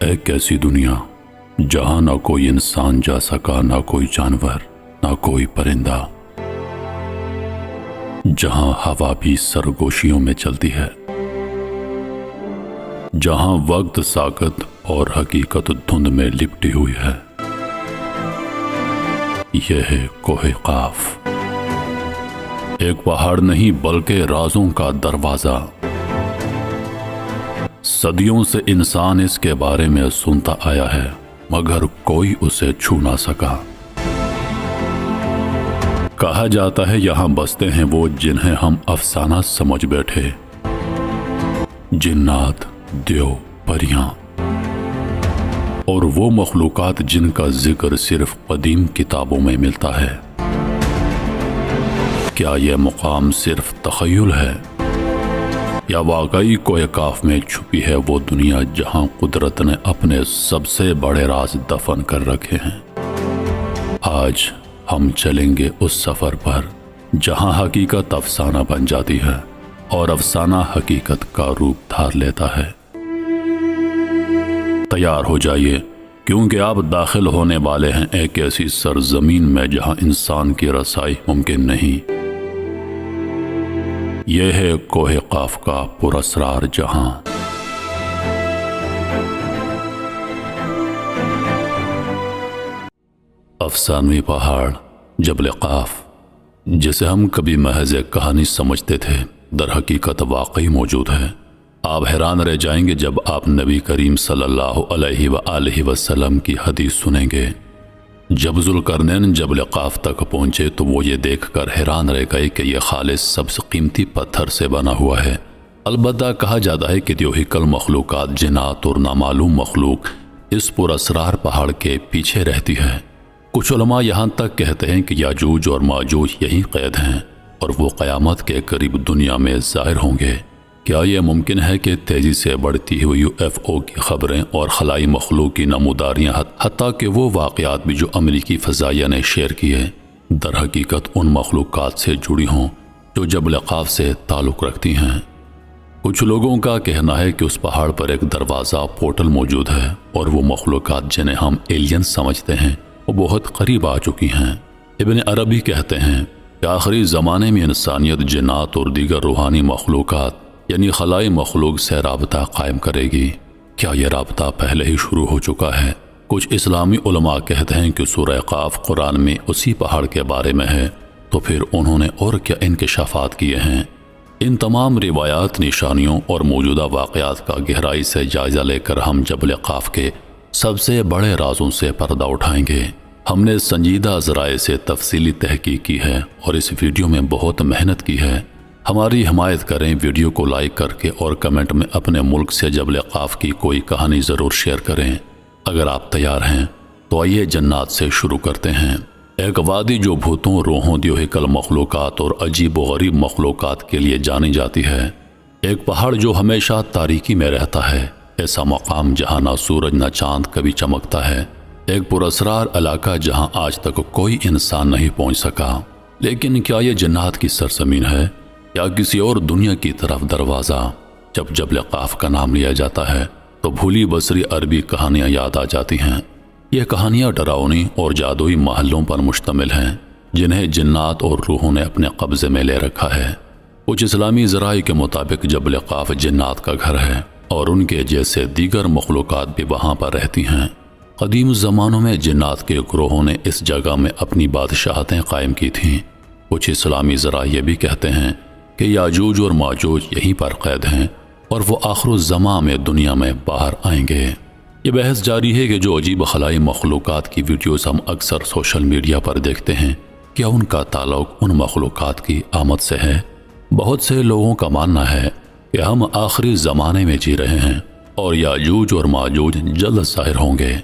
ایک ایسی دنیا جہاں نہ کوئی انسان جا سکا، نہ کوئی جانور، نہ کوئی پرندہ، جہاں ہوا بھی سرگوشیوں میں چلتی ہے، جہاں وقت ساکت اور حقیقت دھند میں لپٹی ہوئی ہے۔ یہ ہے کوہ قاف، ایک پہاڑ نہیں بلکہ رازوں کا دروازہ۔ صدیوں سے انسان اس کے بارے میں سنتا آیا ہے، مگر کوئی اسے چھو نہ سکا۔ کہا جاتا ہے یہاں بستے ہیں وہ جنہیں ہم افسانہ سمجھ بیٹھے، جنات، دیو، پریاں اور وہ مخلوقات جن کا ذکر صرف قدیم کتابوں میں ملتا ہے۔ کیا یہ مقام صرف تخیل ہے یا واقعی کوہ قاف میں چھپی ہے وہ دنیا جہاں قدرت نے اپنے سب سے بڑے راز دفن کر رکھے ہیں؟ آج ہم چلیں گے اس سفر پر جہاں حقیقت افسانہ بن جاتی ہے اور افسانہ حقیقت کا روپ دھار لیتا ہے۔ تیار ہو جائیے، کیونکہ آپ داخل ہونے والے ہیں ایک ایسی سرزمین میں جہاں انسان کی رسائی ممکن نہیں۔ یہ ہے کوہ قاف کا پراسرار جہاں۔ افسانوی پہاڑ جبل قاف، جسے ہم کبھی محض ایک کہانی سمجھتے تھے، در حقیقت واقعی موجود ہے۔ آپ حیران رہ جائیں گے جب آپ نبی کریم صلی اللہ علیہ وآلہ وسلم کی حدیث سنیں گے۔ جب ذوالقرنین جبل قاف تک پہنچے تو وہ یہ دیکھ کر حیران رہ گئے کہ یہ خالص سب سے قیمتی پتھر سے بنا ہوا ہے۔ البتہ کہا جاتا ہے کہ دیوہیکل مخلوقات، جنات اور نامعلوم مخلوق اس پراسرار پہاڑ کے پیچھے رہتی ہے۔ کچھ علماء یہاں تک کہتے ہیں کہ یاجوج اور ماجوج یہیں قید ہیں اور وہ قیامت کے قریب دنیا میں ظاہر ہوں گے۔ کیا یہ ممکن ہے کہ تیزی سے بڑھتی ہوئی UFO کی خبریں اور خلائی مخلوق کی نموداریاں، حتیٰ کہ وہ واقعات بھی جو امریکی فضائیہ نے شیئر کیے، در حقیقت ان مخلوقات سے جڑی ہوں جو جبل قاف سے تعلق رکھتی ہیں؟ کچھ لوگوں کا کہنا ہے کہ اس پہاڑ پر ایک دروازہ، پورٹل موجود ہے اور وہ مخلوقات جنہیں ہم ایلین سمجھتے ہیں وہ بہت قریب آ چکی ہیں۔ ابن عربی کہتے ہیں کہ آخری زمانے میں انسانیت جنات اور دیگر روحانی مخلوقات یعنی خلائی مخلوق سے رابطہ قائم کرے گی۔ کیا یہ رابطہ پہلے ہی شروع ہو چکا ہے؟ کچھ اسلامی علماء کہتے ہیں کہ سورہ قاف قرآن میں اسی پہاڑ کے بارے میں ہے، تو پھر انہوں نے اور کیا انکشافات کیے ہیں؟ ان تمام روایات، نشانیوں اور موجودہ واقعات کا گہرائی سے جائزہ لے کر ہم جبل قاف کے سب سے بڑے رازوں سے پردہ اٹھائیں گے۔ ہم نے سنجیدہ ذرائع سے تفصیلی تحقیق کی ہے اور اس ویڈیو میں بہت محنت کی ہے۔ ہماری حمایت کریں، ویڈیو کو لائک کر کے اور کمنٹ میں اپنے ملک سے جبل قاف کی کوئی کہانی ضرور شیئر کریں۔ اگر آپ تیار ہیں تو آئیے جنات سے شروع کرتے ہیں۔ ایک وادی جو بھوتوں، روحوں، دیوہیکل مخلوقات اور عجیب و غریب مخلوقات کے لیے جانی جاتی ہے۔ ایک پہاڑ جو ہمیشہ تاریکی میں رہتا ہے، ایسا مقام جہاں نہ سورج نہ چاند کبھی چمکتا ہے، ایک پراسرار علاقہ جہاں آج تک کوئی انسان نہیں پہنچ سکا۔ لیکن کیا یہ جنات کی سرزمین ہے یا کسی اور دنیا کی طرف دروازہ؟ جب جبل قاف کا نام لیا جاتا ہے تو بھولی بصری عربی کہانیاں یاد آ جاتی ہیں۔ یہ کہانیاں ڈراؤنی اور جادوئی محلوں پر مشتمل ہیں جنہیں جنات اور روحوں نے اپنے قبضے میں لے رکھا ہے۔ کچھ اسلامی ذرائع کے مطابق جبل قاف جنات کا گھر ہے اور ان کے جیسے دیگر مخلوقات بھی وہاں پر رہتی ہیں۔ قدیم زمانوں میں جنات کے گروہوں نے اس جگہ میں اپنی بادشاہتیں قائم کی تھیں۔ کچھ اسلامی ذرائع یہ بھی کہتے ہیں کہ یاجوج اور ماجوج یہیں پر قید ہیں اور وہ آخر الزمان میں دنیا میں باہر آئیں گے۔ یہ بحث جاری ہے کہ جو عجیب خلائی مخلوقات کی ویڈیوز ہم اکثر سوشل میڈیا پر دیکھتے ہیں، کیا ان کا تعلق ان مخلوقات کی آمد سے ہے؟ بہت سے لوگوں کا ماننا ہے کہ ہم آخری زمانے میں جی رہے ہیں اور یاجوج اور ماجوج جلد ظاہر ہوں گے۔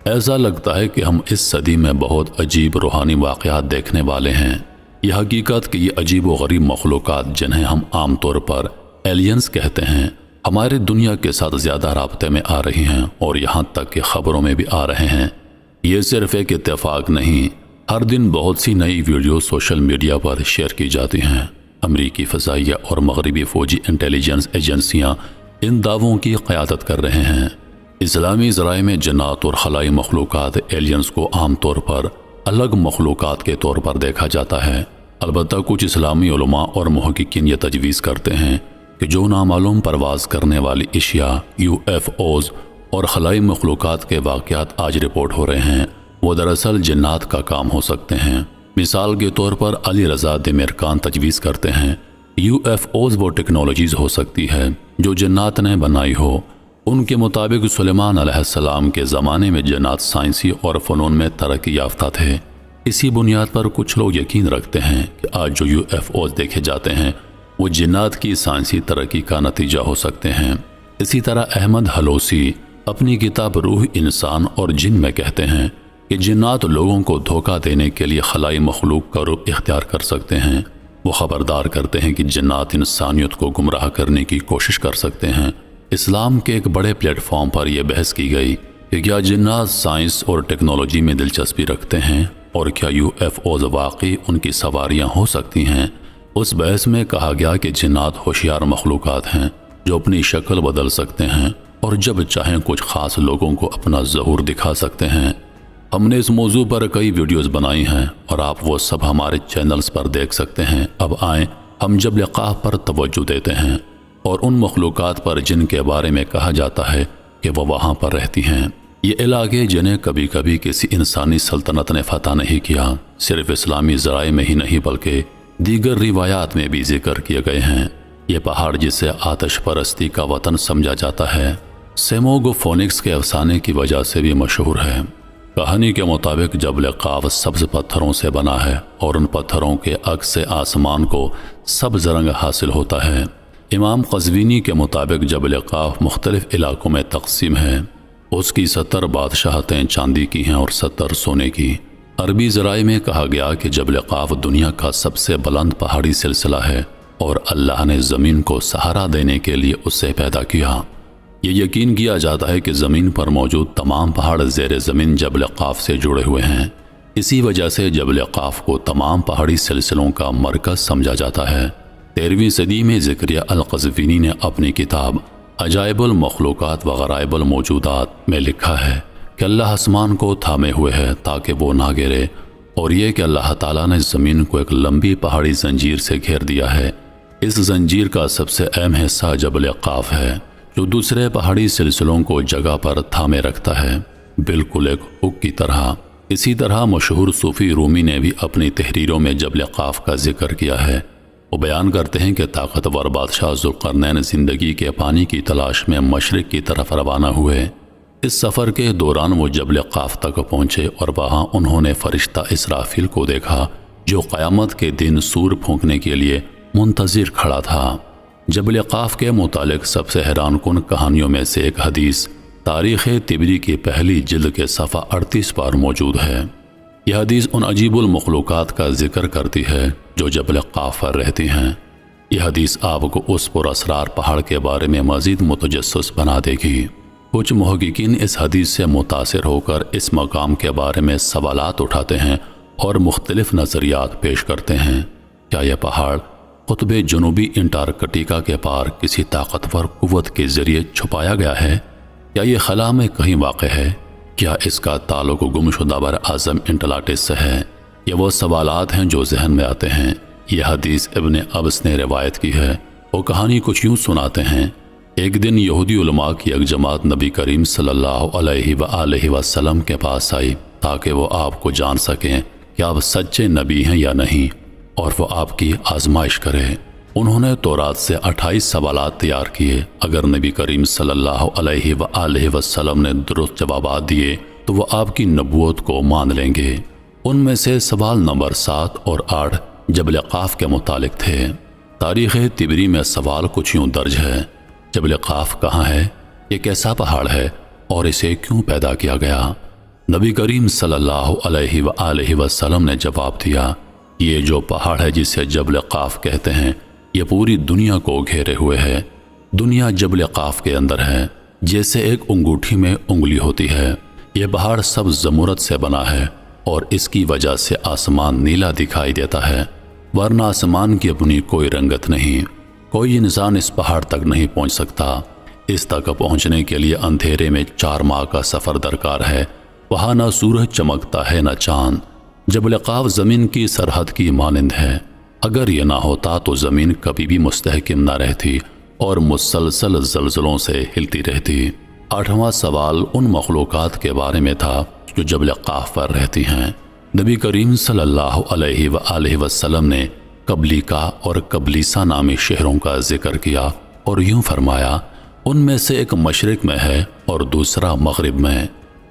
ایسا لگتا ہے کہ ہم اس صدی میں بہت عجیب روحانی واقعات دیکھنے والے ہیں۔ یہ حقیقت کہ یہ عجیب و غریب مخلوقات جنہیں ہم عام طور پر ایلینز کہتے ہیں، ہمارے دنیا کے ساتھ زیادہ رابطے میں آ رہی ہیں اور یہاں تک کہ خبروں میں بھی آ رہے ہیں۔ یہ صرف ایک اتفاق نہیں، ہر دن بہت سی نئی ویڈیو سوشل میڈیا پر شیئر کی جاتی ہیں۔ امریکی فضائیہ اور مغربی فوجی انٹیلیجنس ایجنسیاں ان دعووں کی قیادت کر رہے ہیں۔ اسلامی ذرائع میں جنات اور خلائی مخلوقات ایلینز کو عام طور پر الگ مخلوقات کے طور پر دیکھا جاتا ہے۔ البتہ کچھ اسلامی علماء اور محققین یہ تجویز کرتے ہیں کہ جو نامعلوم پرواز کرنے والی اشیاء UFOs اور خلائی مخلوقات کے واقعات آج رپورٹ ہو رہے ہیں وہ دراصل جنات کا کام ہو سکتے ہیں۔ مثال کے طور پر علی رضا دمرکان تجویز کرتے ہیں UFOs وہ ٹیکنالوجیز ہو سکتی ہے جو جنات نے بنائی ہو۔ ان کے مطابق سلیمان علیہ السلام کے زمانے میں جنات سائنسی اور فنون میں ترقی یافتہ تھے۔ اسی بنیاد پر کچھ لوگ یقین رکھتے ہیں کہ آج جو UFOs دیکھے جاتے ہیں وہ جنات کی سائنسی ترقی کا نتیجہ ہو سکتے ہیں۔ اسی طرح احمد حلوسی اپنی کتاب روح انسان اور جن میں کہتے ہیں کہ جنات لوگوں کو دھوکہ دینے کے لیے خلائی مخلوق کا روپ اختیار کر سکتے ہیں۔ وہ خبردار کرتے ہیں کہ جنات انسانیت کو گمراہ کرنے کی کوشش کر سکتے ہیں۔ اسلام کے ایک بڑے پلیٹ فارم پر یہ بحث کی گئی کہ کیا جنات سائنس اور ٹیکنالوجی میں دلچسپی رکھتے ہیں اور کیا UFOs واقعی ان کی سواریاں ہو سکتی ہیں۔ اس بحث میں کہا گیا کہ جنات ہوشیار مخلوقات ہیں جو اپنی شکل بدل سکتے ہیں اور جب چاہیں کچھ خاص لوگوں کو اپنا ظہور دکھا سکتے ہیں۔ ہم نے اس موضوع پر کئی ویڈیوز بنائی ہیں اور آپ وہ سب ہمارے چینلز پر دیکھ سکتے ہیں۔ اب آئیں ہم جبل قاف پر توجہ دیتے ہیں اور ان مخلوقات پر جن کے بارے میں کہا جاتا ہے کہ وہ وہاں پر رہتی ہیں۔ یہ علاقے جنہیں کبھی کبھی کسی انسانی سلطنت نے فتح نہیں کیا، صرف اسلامی ذرائع میں ہی نہیں بلکہ دیگر روایات میں بھی ذکر کیے گئے ہیں۔ یہ پہاڑ جسے آتش پرستی کا وطن سمجھا جاتا ہے سیموگ فونکس کے افسانے کی وجہ سے بھی مشہور ہے۔ کہانی کے مطابق جبل قاف سبز پتھروں سے بنا ہے اور ان پتھروں کے عکس سے آسمان کو سبز رنگ حاصل ہوتا ہے۔ امام قزوینی کے مطابق جبل قاف مختلف علاقوں میں تقسیم ہے۔ اس کی 70 بادشاہتیں چاندی کی ہیں اور 70 سونے کی۔ عربی ذرائع میں کہا گیا کہ جبل قاف دنیا کا سب سے بلند پہاڑی سلسلہ ہے اور اللہ نے زمین کو سہارا دینے کے لیے اسے پیدا کیا۔ یہ یقین کیا جاتا ہے کہ زمین پر موجود تمام پہاڑ زیر زمین جبل قاف سے جڑے ہوئے ہیں۔ اسی وجہ سے جبل قاف کو تمام پہاڑی سلسلوں کا مرکز سمجھا جاتا ہے۔ 13ویں صدی میں زکریا القزوینی نے اپنی کتاب عجائب المخلوقات و غرائب الموجودات میں لکھا ہے کہ اللہ آسمان کو تھامے ہوئے ہے تاکہ وہ نہ گرے، اور یہ کہ اللہ تعالیٰ نے زمین کو ایک لمبی پہاڑی زنجیر سے گھیر دیا ہے۔ اس زنجیر کا سب سے اہم حصہ جبل قاف ہے جو دوسرے پہاڑی سلسلوں کو جگہ پر تھامے رکھتا ہے، بالکل ایک ہک کی طرح۔ اسی طرح مشہور صوفی رومی نے بھی اپنی تحریروں میں جبل قاف کا ذکر کیا ہے۔ وہ بیان کرتے ہیں کہ طاقتور بادشاہ ذوالقرنین زندگی کے پانی کی تلاش میں مشرق کی طرف روانہ ہوئے۔ اس سفر کے دوران وہ جبل قاف تک پہنچے اور وہاں انہوں نے فرشتہ اسرافیل کو دیکھا جو قیامت کے دن سور پھونکنے کے لیے منتظر کھڑا تھا۔ جبل قاف کے متعلق سب سے حیران کن کہانیوں میں سے ایک حدیث تاریخ طبری کی پہلی جلد کے صفحہ 38 پر موجود ہے۔ یہ حدیث ان عجیب المخلوقات کا ذکر کرتی ہے جو جبل قاف پر رہتی ہیں۔ یہ حدیث آپ کو اس پر اسرار پہاڑ کے بارے میں مزید متجسس بنا دے گی۔ کچھ محققین اس حدیث سے متاثر ہو کر اس مقام کے بارے میں سوالات اٹھاتے ہیں اور مختلف نظریات پیش کرتے ہیں۔ کیا یہ پہاڑ قطب جنوبی انٹارکٹیکا کے پار کسی طاقتور قوت کے ذریعے چھپایا گیا ہے؟ کیا یہ خلا میں کہیں واقع ہے؟ کیا اس کا تعلق گمشدہ بر اعظم انٹلانٹس سے ہے؟ یہ وہ سوالات ہیں جو ذہن میں آتے ہیں۔ یہ حدیث ابن ابس نے روایت کی ہے۔ وہ کہانی کچھ یوں سناتے ہیں۔ ایک دن یہودی علماء کی ایک جماعت نبی کریم صلی اللہ علیہ وآلہ وسلم کے پاس آئی تاکہ وہ آپ کو جان سکیں کہ آپ سچے نبی ہیں یا نہیں، اور وہ آپ کی آزمائش کرے۔ انہوں نے تورات سے 28 سوالات تیار کیے۔ اگر نبی کریم صلی اللہ علیہ وآلہ وسلم نے درست جوابات دیے تو وہ آپ کی نبوت کو مان لیں گے۔ ان میں سے سوال نمبر 7 اور 8 جبل قاف کے متعلق تھے۔ تاریخ طبری میں سوال کچھ یوں درج ہے: جبل قاف کہاں ہے؟ یہ کیسا پہاڑ ہے اور اسے کیوں پیدا کیا گیا؟ نبی کریم صلی اللہ علیہ وآلہ وسلم نے جواب دیا: یہ جو پہاڑ ہے جسے جبل قاف کہتے ہیں یہ پوری دنیا کو گھیرے ہوئے ہے۔ دنیا جبل قاف کے اندر ہے، جیسے ایک انگوٹھی میں انگلی ہوتی ہے۔ یہ پہاڑ سبز زمرد سے بنا ہے اور اس کی وجہ سے آسمان نیلا دکھائی دیتا ہے، ورنہ آسمان کی اپنی کوئی رنگت نہیں۔ کوئی انسان اس پہاڑ تک نہیں پہنچ سکتا۔ اس تک پہنچنے کے لیے اندھیرے میں 4 ماہ کا سفر درکار ہے۔ وہاں نہ سورج چمکتا ہے نہ چاند۔ جبل قاف زمین کی سرحد کی مانند ہے۔ اگر یہ نہ ہوتا تو زمین کبھی بھی مستحکم نہ رہتی اور مسلسل زلزلوں سے ہلتی رہتی۔ 8واں سوال ان مخلوقات کے بارے میں تھا جو جبل قاف پر رہتی ہیں۔ نبی کریم صلی اللہ علیہ وآلہ وسلم نے قبلیقہ اور قبلیسہ نامی شہروں کا ذکر کیا اور یوں فرمایا، ان میں سے ایک مشرق میں ہے اور دوسرا مغرب میں۔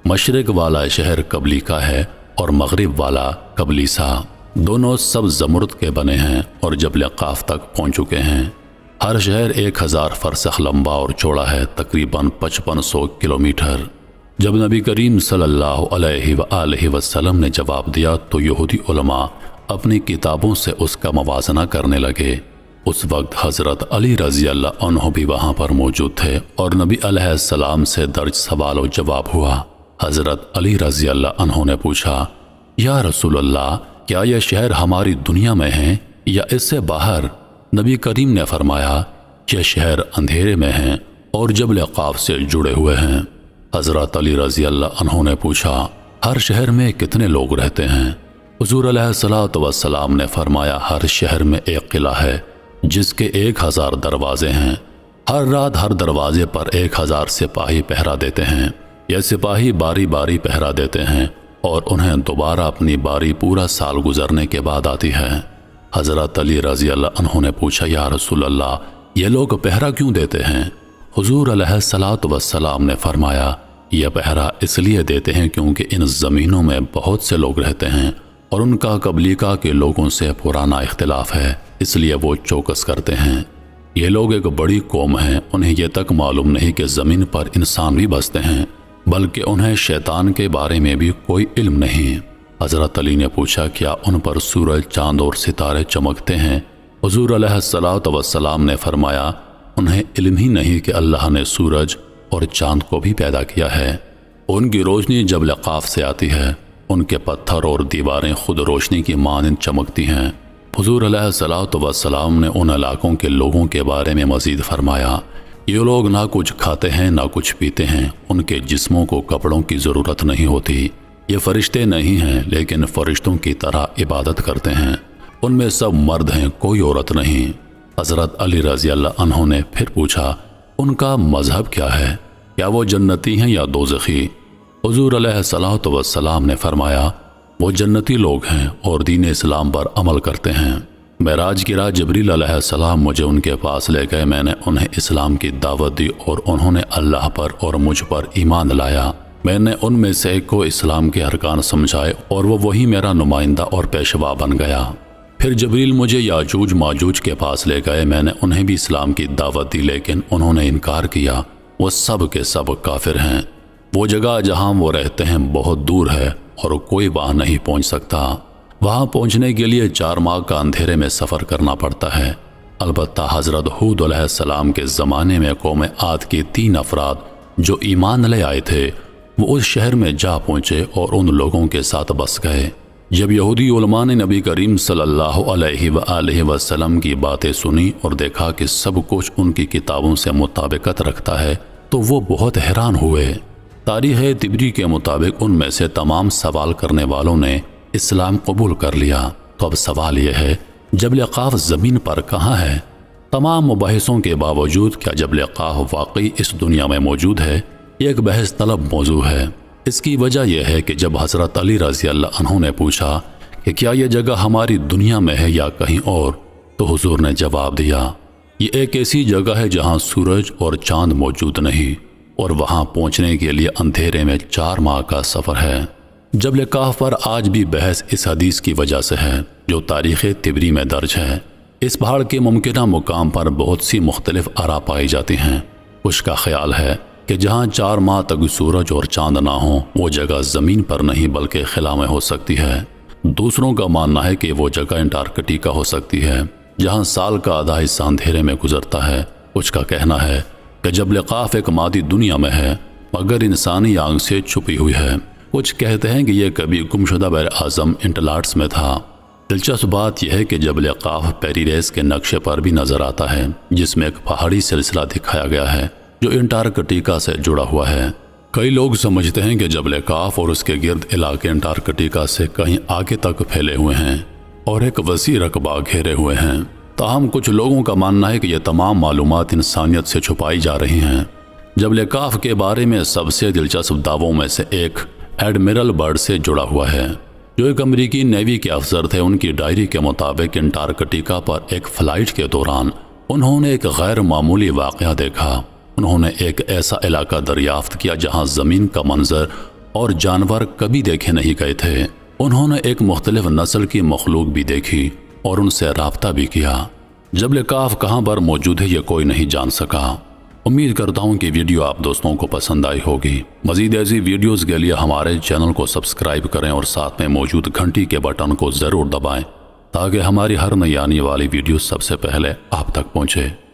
مشرق والا شہر قبلیقہ ہے اور مغرب والا قبلیسہ۔ دونوں سب زمرد کے بنے ہیں اور جبل قاف تک پہنچ چکے ہیں۔ ہر شہر 1000 فرسخ لمبا اور چوڑا ہے، تقریباً 5500 کلومیٹر۔ جب نبی کریم صلی اللہ علیہ وآلہ وسلم نے جواب دیا تو یہودی علماء اپنی کتابوں سے اس کا موازنہ کرنے لگے۔ اس وقت حضرت علی رضی اللہ عنہ بھی وہاں پر موجود تھے اور نبی علیہ السلام سے درج سوال و جواب ہوا۔ حضرت علی رضی اللہ عنہ نے پوچھا، یا رسول اللہ، کیا یہ شہر ہماری دنیا میں ہیں یا اس سے باہر؟ نبی کریم نے فرمایا، یہ شہر اندھیرے میں ہیں اور جبل قاف سے جڑے ہوئے ہیں۔ حضرت علی رضی اللہ عنہ نے پوچھا، ہر شہر میں کتنے لوگ رہتے ہیں؟ حضور علیہ السلام نے فرمایا، ہر شہر میں ایک قلعہ ہے جس کے 1000 دروازے ہیں۔ ہر رات ہر دروازے پر 1000 سپاہی پہرا دیتے ہیں۔ یہ سپاہی باری باری پہرا دیتے ہیں اور انہیں دوبارہ اپنی باری پورا سال گزرنے کے بعد آتی ہے۔ حضرت علی رضی اللہ عنہ نے پوچھا، یا رسول اللہ، یہ لوگ پہرا کیوں دیتے ہیں؟ حضور علیہ السلام نے فرمایا، یہ پہرا اس لیے دیتے ہیں کیونکہ ان زمینوں میں بہت سے لوگ رہتے ہیں اور ان کا قبلیقہ کے لوگوں سے پرانا اختلاف ہے، اس لیے وہ چوکس کرتے ہیں۔ یہ لوگ ایک بڑی قوم ہیں، انہیں یہ تک معلوم نہیں کہ زمین پر انسان بھی بستے ہیں، بلکہ انہیں شیطان کے بارے میں بھی کوئی علم نہیں۔ حضرت علی نے پوچھا، کیا ان پر سورج، چاند اور ستارے چمکتے ہیں؟ حضور علیہ السلام نے فرمایا، انہیں علم ہی نہیں کہ اللہ نے سورج اور چاند کو بھی پیدا کیا ہے۔ ان کی روشنی جبل قاف سے آتی ہے، ان کے پتھر اور دیواریں خود روشنی کی مانند چمکتی ہیں۔ حضور علیہ السلام نے ان علاقوں کے لوگوں کے بارے میں مزید فرمایا، یہ لوگ نہ کچھ کھاتے ہیں نہ کچھ پیتے ہیں، ان کے جسموں کو کپڑوں کی ضرورت نہیں ہوتی۔ یہ فرشتے نہیں ہیں لیکن فرشتوں کی طرح عبادت کرتے ہیں۔ ان میں سب مرد ہیں، کوئی عورت نہیں۔ حضرت علی رضی اللہ عنہ نے پھر پوچھا، ان کا مذہب کیا ہے؟ کیا وہ جنتی ہیں یا دوزخی؟ حضور علیہ السلام نے فرمایا، وہ جنتی لوگ ہیں اور دین اسلام پر عمل کرتے ہیں۔ معراج کی رات جبریل علیہ السلام مجھے ان کے پاس لے گئے، میں نے انہیں اسلام کی دعوت دی اور انہوں نے اللہ پر اور مجھ پر ایمان لایا۔ میں نے ان میں سے ایک کو اسلام کے ارکان سمجھائے اور وہ وہی میرا نمائندہ اور پیشوا بن گیا۔ پھر جبریل مجھے یاجوج ماجوج کے پاس لے گئے، میں نے انہیں بھی اسلام کی دعوت دی لیکن انہوں نے انکار کیا۔ وہ سب کے سب کافر ہیں۔ وہ جگہ جہاں وہ رہتے ہیں بہت دور ہے اور کوئی وہاں نہیں پہنچ سکتا۔ وہاں پہنچنے کے لیے 4 ماہ کا اندھیرے میں سفر کرنا پڑتا ہے۔ البتہ حضرت ہود علیہ السلام کے زمانے میں قوم عاد کے 3 افراد جو ایمان لے آئے تھے وہ اس شہر میں جا پہنچے اور ان لوگوں کے ساتھ بس گئے۔ جب یہودی علماء نے نبی کریم صلی اللہ علیہ وآلہ وسلم کی باتیں سنی اور دیکھا کہ سب کچھ ان کی کتابوں سے مطابقت رکھتا ہے تو وہ بہت حیران ہوئے۔ تاریخ طبری کے مطابق ان میں سے تمام سوال کرنے والوں نے اسلام قبول کر لیا۔ تو اب سوال یہ ہے، جبل قاف زمین پر کہاں ہے؟ تمام مباحثوں کے باوجود کیا جبل قاف واقعی اس دنیا میں موجود ہے؟ یہ ایک بحث طلب موضوع ہے۔ اس کی وجہ یہ ہے کہ جب حضرت علی رضی اللہ عنہ نے پوچھا کہ کیا یہ جگہ ہماری دنیا میں ہے یا کہیں اور، تو حضور نے جواب دیا، یہ ایک ایسی جگہ ہے جہاں سورج اور چاند موجود نہیں اور وہاں پہنچنے کے لیے اندھیرے میں 4 ماہ کا سفر ہے۔ جبل قاف پر آج بھی بحث اس حدیث کی وجہ سے ہے جو تاریخ طبری میں درج ہے۔ اس پہاڑ کے ممکنہ مقام پر بہت سی مختلف آراء پائی جاتی ہیں۔ کچھ کا خیال ہے کہ جہاں 4 ماہ تک سورج اور چاند نہ ہوں وہ جگہ زمین پر نہیں بلکہ خلا میں ہو سکتی ہے۔ دوسروں کا ماننا ہے کہ وہ جگہ انٹارکٹیکا ہو سکتی ہے جہاں سال کا آدھا حصہ اندھیرے میں گزرتا ہے۔ کچھ کا کہنا ہے کہ جبل قاف ایک مادی دنیا میں ہے مگر انسانی آنکھ سے چھپی ہوئی ہے۔ کچھ کہتے ہیں کہ یہ کبھی گمشدہ بحر اعظم انٹلارٹس میں تھا۔ دلچسپ بات یہ ہے کہ جبل قاف پیریریس کے نقشے پر بھی نظر آتا ہے جس میں ایک پہاڑی سلسلہ دکھایا گیا ہے جو انٹارکٹیکا سے جڑا ہوا ہے۔ کئی لوگ سمجھتے ہیں کہ جبل کاف اور اس کے گرد علاقے انٹارکٹیکا سے کہیں آگے تک پھیلے ہوئے ہیں اور ایک وسیع رقبہ گھیرے ہوئے ہیں۔ تاہم کچھ لوگوں کا ماننا ہے کہ یہ تمام معلومات انسانیت سے چھپائی جا رہی ہیں۔ جبل کاف کے بارے میں سب سے دلچسپ دعووں میں سے ایک ایڈمرل برڈ سے جڑا ہوا ہے، جو ایک امریکی نیوی کے افسر تھے۔ ان کی ڈائری کے مطابق انٹارکٹیکا پر ایک فلائٹ کے دوران انہوں نے ایک غیر معمولی واقعہ دیکھا۔ انہوں نے ایک ایسا علاقہ دریافت کیا جہاں زمین کا منظر اور جانور کبھی دیکھے نہیں گئے تھے۔ انہوں نے ایک مختلف نسل کی مخلوق بھی دیکھی اور ان سے رابطہ بھی کیا۔ جبل کاف کہاں پر موجود ہے یہ کوئی نہیں جان سکا۔ امید کرتا ہوں کہ ویڈیو آپ دوستوں کو پسند آئی ہوگی۔ مزید ایسی ویڈیوز کے لیے ہمارے چینل کو سبسکرائب کریں اور ساتھ میں موجود گھنٹی کے بٹن کو ضرور دبائیں تاکہ ہماری ہر نئی آنے والی ویڈیو سب سے پہلے آپ تک پہنچے۔